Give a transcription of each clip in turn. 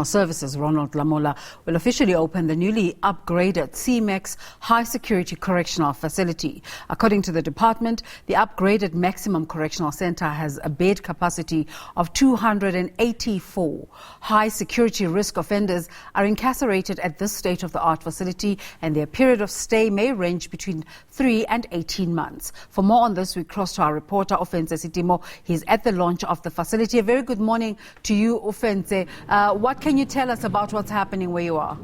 Services, Ronald Lamola, will officially open the newly upgraded C-Max High-Security Correctional Facility. According to the department, the upgraded Maximum Correctional Center has a bed capacity of 284. High-security risk offenders are incarcerated at this state-of-the-art facility, and their period of stay may range between 3 and 18 months. For more on this, we cross to our reporter, Ofentse Setimo. He's at the launch of the facility. A very good morning to you, Ofentse. What can you tell us about what's happening where you are?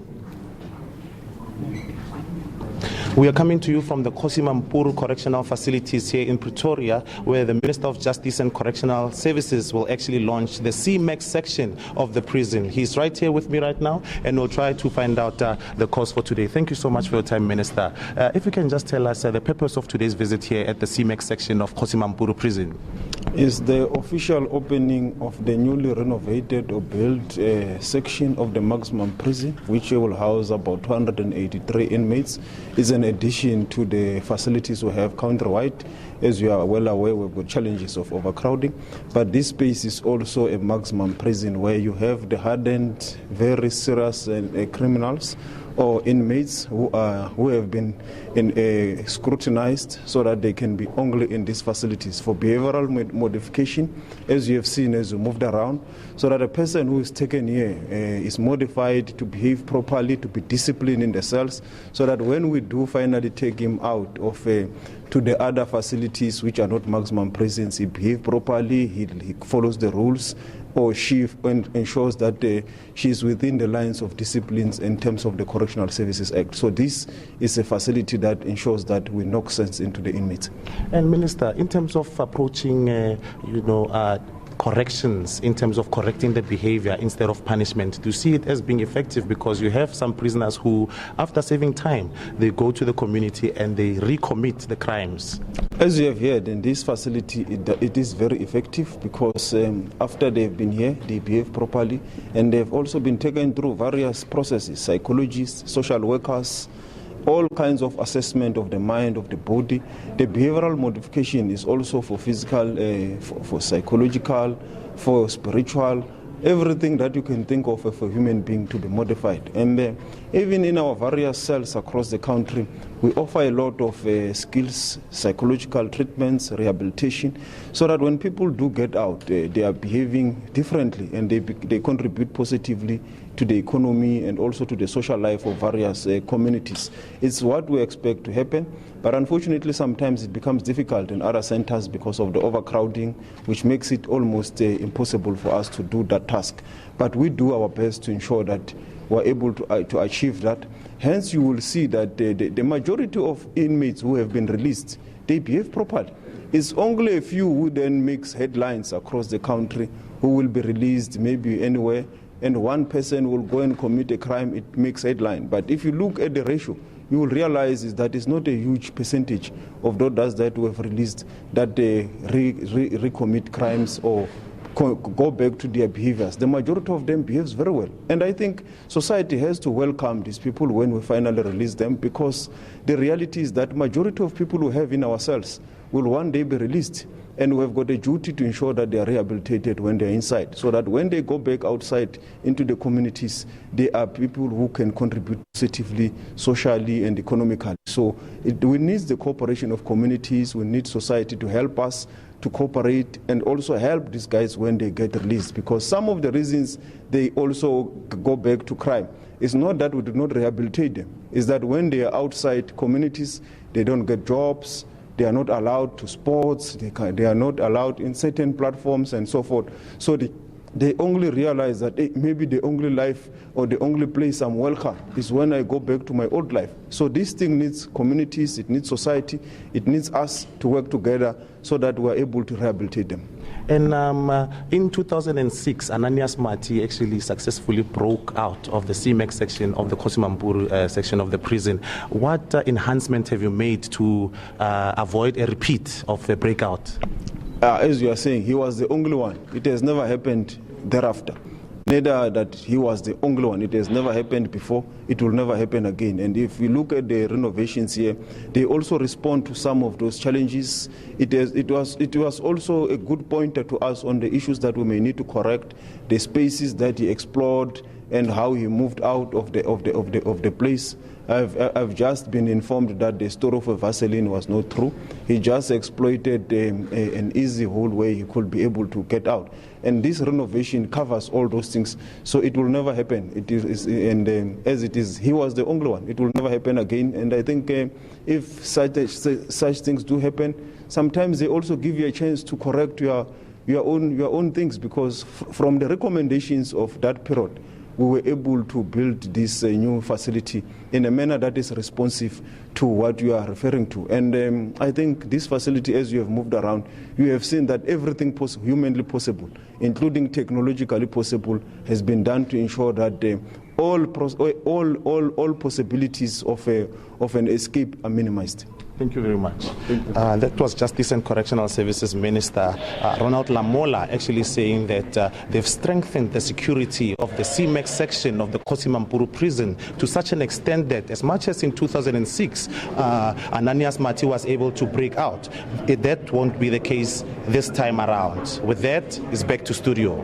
We are coming to you from the Kosimampuru Correctional Facilities here in Pretoria, where the Minister of Justice and Correctional Services will actually launch the C-Max section of the prison. He's right here with me right now, and we'll try to find out the cause for today. Thank you so much for your time, Minister. If you can just tell us the purpose of today's visit here at the C-Max section of Kosimampuru Prison. Is the official opening of the newly renovated or built section of the maximum prison, which will house about 283 inmates. Is an addition to the facilities we have countrywide. As you are well aware, we've got challenges of overcrowding, but this space is also a maximum prison where you have the hardened, very serious criminals or inmates who have been scrutinized so that they can be only in these facilities for behavioral modification, as you have seen as you moved around, so that a person who is taken here is modified to behave properly, to be disciplined in the cells, so that when we do finally take him out of to the other facilities which are not maximum prisons, he behaves properly, he follows the rules, or she ensures that she is within the lines of disciplines in terms of the Correctional Services Act. So this is a facility that ensures that we knock sense into the inmates. And Minister, in terms of approaching, corrections, in terms of correcting the behavior instead of punishment, do you see it as being effective? Because you have some prisoners who, after serving time, they go to the community and they recommit the crimes. As you have heard, in this facility, it is very effective because after they've been here, they behave properly, and they've also been taken through various processes, psychologists, social workers, all kinds of assessment of the mind, of the body. The behavioral modification is also for physical, for psychological, for spiritual, everything that you can think of for a human being to be modified. And even in our various cells across the country, we offer a lot of skills, psychological treatments, rehabilitation, so that when people do get out, they are behaving differently and they contribute positively to the economy and also to the social life of various communities. It's what we expect to happen, but unfortunately sometimes it becomes difficult in other centers because of the overcrowding, which makes it almost impossible for us to do that task. But we do our best to ensure that we're able to achieve that. Hence you will see that the majority of inmates who have been released, they behave properly. It's only a few who then makes headlines across the country who will be released maybe anywhere, and one person will go and commit a crime, it makes headline. But if you look at the ratio, you will realize is that it's not a huge percentage of those that we have released that they recommit crimes or go back to their behaviors. The majority of them behaves very well. And I think society has to welcome these people when we finally release them, because the reality is that majority of people we have in our cells will one day be released. And we've got a duty to ensure that they are rehabilitated when they're inside, so that when they go back outside into the communities, they are people who can contribute positively, socially and economically. So we need the cooperation of communities, we need society to help us to cooperate and also help these guys when they get released, because some of the reasons they also go back to crime is not that we do not rehabilitate them, is that when they are outside communities, they don't get jobs, they are not allowed to sports, they are not allowed in certain platforms and so forth. So they only realize that maybe the only life or the only place I'm welcome is when I go back to my old life. So this thing needs communities, it needs society, it needs us to work together so that we're able to rehabilitate them. And in 2006, Ananias Mati actually successfully broke out of the C-Max section of the Kosimampuru section of the prison. What enhancement have you made to avoid a repeat of the breakout? As you are saying, he was the only one. It has never happened thereafter. Neither that he was the only one. It has never happened before. It will never happen again. And if we look at the renovations here, they also respond to some of those challenges. It was also a good pointer to us on the issues that we may need to correct, the spaces that he explored, and how he moved out of the place. I've just been informed that the story of a Vaseline was not true. He just exploited an easy hole where he could be able to get out. And this renovation covers all those things, so it will never happen. It is, and as it is, he was the only one. It will never happen again. And I think if such things do happen, sometimes they also give you a chance to correct your own things, because from the recommendations of that period, we were able to build this new facility in a manner that is responsive to what you are referring to. And I think this facility, as you have moved around, you have seen that everything humanly possible, including technologically possible, has been done to ensure that all possibilities of an escape are minimized. Thank you very much. That was Justice and Correctional Services Minister Ronald Lamola actually saying that they've strengthened the security of the C-Max section of the Kosimampuru prison to such an extent that as much as in 2006, Ananias Mati was able to break out. That won't be the case this time around. With that, it's back to studio.